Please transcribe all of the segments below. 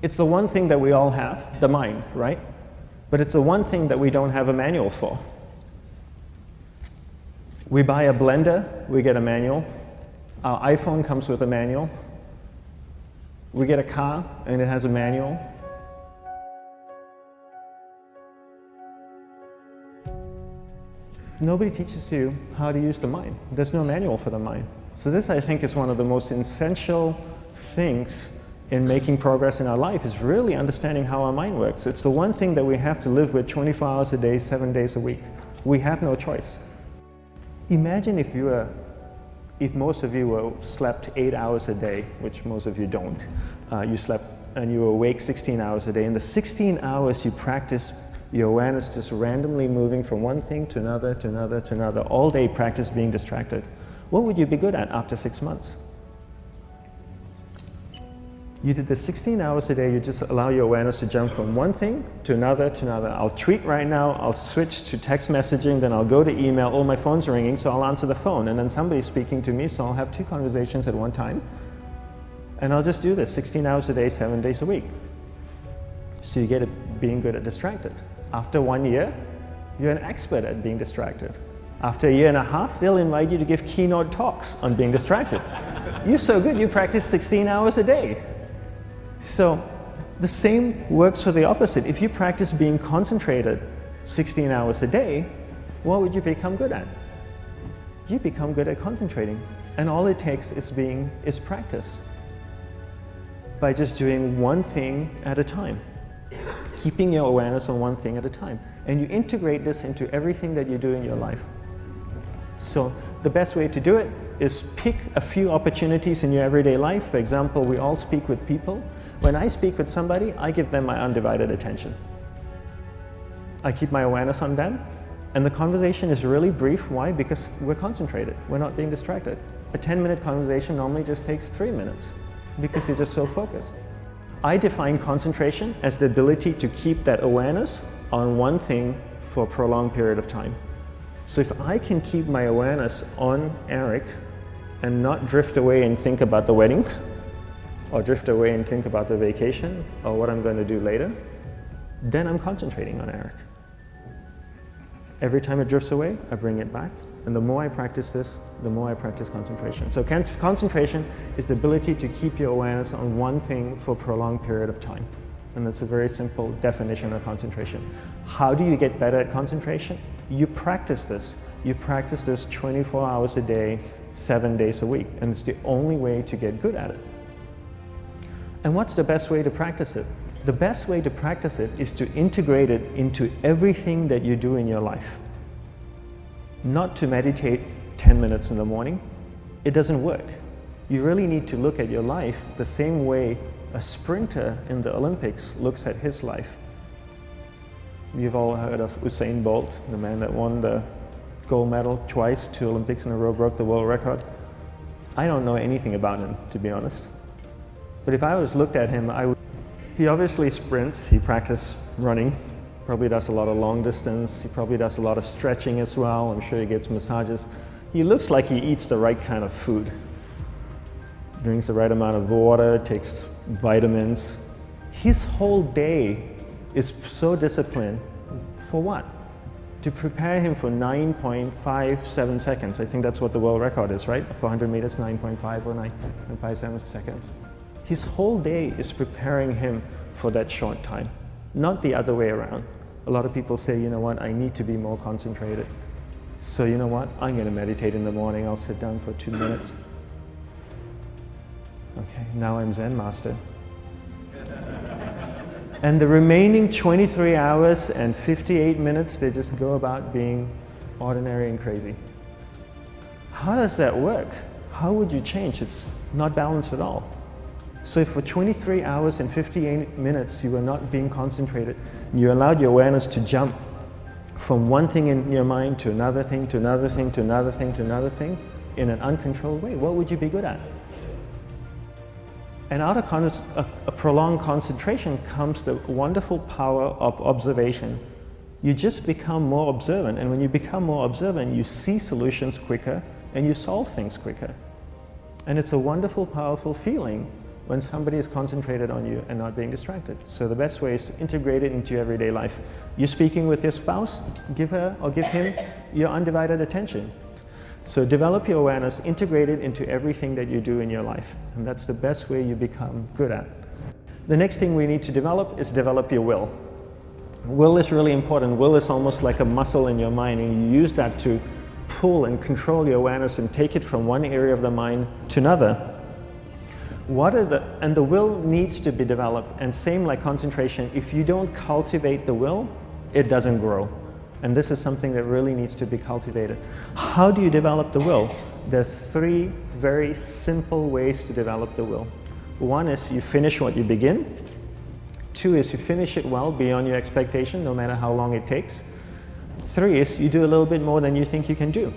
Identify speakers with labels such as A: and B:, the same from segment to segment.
A: It's the one thing that we all have, the mind, right? But it's the one thing that we don't have a manual for. We buy a blender, we get a manual. Our iPhone comes with a manual. We get a car and it has a manual. Nobody teaches you how to use the mind. There's no manual for the mind. So this, I think, is one of the most essential things in making progress in our life, is really understanding how our mind works. It's the one thing that we have to live with 24 hours a day, 7 days a week. We have no choice. Imagine if most of you slept 8 hours a day, which most of you don't. You slept and you were awake 16 hours a day. In the 16 hours you practice your awareness just randomly moving from one thing to another, to another, to another, all day practice being distracted. What would you be good at after 6 months? You did this 16 hours a day, you just allow your awareness to jump from one thing to another, to another. I'll tweet right now, I'll switch to text messaging, then I'll go to email, oh, my phone's ringing, so I'll answer the phone, and then somebody's speaking to me, so I'll have 2 conversations at one time. And I'll just do this 16 hours a day, 7 days a week. So you get it being good at distracted. After 1 year, you're an expert at being distracted. After a year and a half, they'll invite you to give keynote talks on being distracted. You're so good, you practice 16 hours a day. So the same works for the opposite. If you practice being concentrated 16 hours a day, what would you become good at? You become good at concentrating. And all it takes is practice. By just doing one thing at a time. Keeping your awareness on one thing at a time. And you integrate this into everything that you do in your life. So the best way to do it is pick a few opportunities in your everyday life. For example, we all speak with people. When I speak with somebody, I give them my undivided attention. I keep my awareness on them, and the conversation is really brief. Why? Because we're concentrated. We're not being distracted. A 10-minute conversation normally just takes 3 minutes because you're just so focused. I define concentration as the ability to keep that awareness on one thing for a prolonged period of time. So if I can keep my awareness on Eric and not drift away and think about the wedding, or drift away and think about the vacation, or what I'm going to do later, then I'm concentrating on Eric. Every time it drifts away, I bring it back. And the more I practice this, the more I practice concentration. So concentration is the ability to keep your awareness on one thing for a prolonged period of time. And that's a very simple definition of concentration. How do you get better at concentration? You practice this. You practice this 24 hours a day, 7 days a week. And it's the only way to get good at it. And what's the best way to practice it? The best way to practice it is to integrate it into everything that you do in your life. Not to meditate 10 minutes in the morning. It doesn't work. You really need to look at your life the same way a sprinter in the Olympics looks at his life. You've all heard of Usain Bolt, the man that won the gold medal twice, 2 Olympics in a row, broke the world record. I don't know anything about him, to be honest. But if I was looked at him, he obviously sprints, he practices running, probably does a lot of long distance, he probably does a lot of stretching as well, I'm sure he gets massages. He looks like he eats the right kind of food. Drinks the right amount of water, takes vitamins. His whole day is so disciplined. For what? To prepare him for 9.57 seconds. I think that's what the world record is, right? For 100 meters, 9.5 or 9.57 seconds. His whole day is preparing him for that short time, not the other way around. A lot of people say, you know what, I need to be more concentrated. So you know what, I'm going to meditate in the morning, I'll sit down for 2 minutes. Okay, now I'm Zen master. And the remaining 23 hours and 58 minutes, they just go about being ordinary and crazy. How does that work? How would you change? It's not balanced at all. So if for 23 hours and 58 minutes you were not being concentrated, you allowed your awareness to jump from one thing in your mind to another thing, to another thing, to another thing, to another thing, in an uncontrolled way, what would you be good at? And out of a prolonged concentration comes the wonderful power of observation. You just become more observant, and when you become more observant, you see solutions quicker and you solve things quicker. And it's a wonderful, powerful feeling when somebody is concentrated on you and not being distracted. So the best way is to integrate it into your everyday life. You're speaking with your spouse, give her or give him your undivided attention. So develop your awareness, integrate it into everything that you do in your life. And that's the best way you become good at. The next thing we need to develop is develop your will. Will is really important. Will is almost like a muscle in your mind, and you use that to pull and control your awareness and take it from one area of the mind to another. And the will needs to be developed, and same like concentration, if you don't cultivate the will, it doesn't grow. And this is something that really needs to be cultivated. How do you develop the will? There's 3 very simple ways to develop the will. 1 is you finish what you begin. 2 is you finish it well beyond your expectation, no matter how long it takes. 3 is you do a little bit more than you think you can do.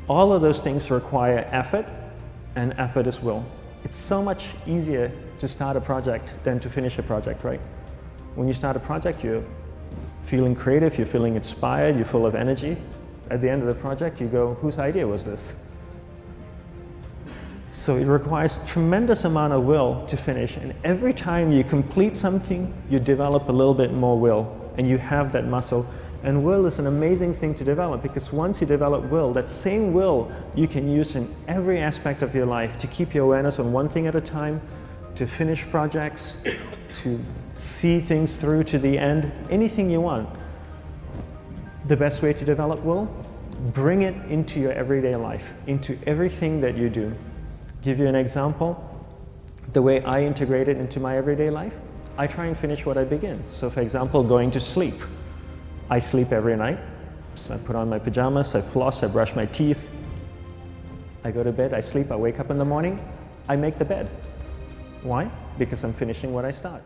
A: All of those things require effort, and effort is will. It's so much easier to start a project than to finish a project, right? When you start a project, you're feeling creative, you're feeling inspired, you're full of energy. At the end of the project, you go, whose idea was this? So it requires tremendous amount of will to finish, and every time you complete something, you develop a little bit more will, and you have that muscle. And will is an amazing thing to develop, because once you develop will, that same will you can use in every aspect of your life to keep your awareness on one thing at a time, to finish projects, to see things through to the end, anything you want. The best way to develop will? Bring it into your everyday life, into everything that you do. Give you an example, the way I integrate it into my everyday life, I try and finish what I begin. So for example, going to sleep. I sleep every night, so I put on my pajamas, I floss, I brush my teeth, I go to bed, I sleep, I wake up in the morning, I make the bed. Why? Because I'm finishing what I start.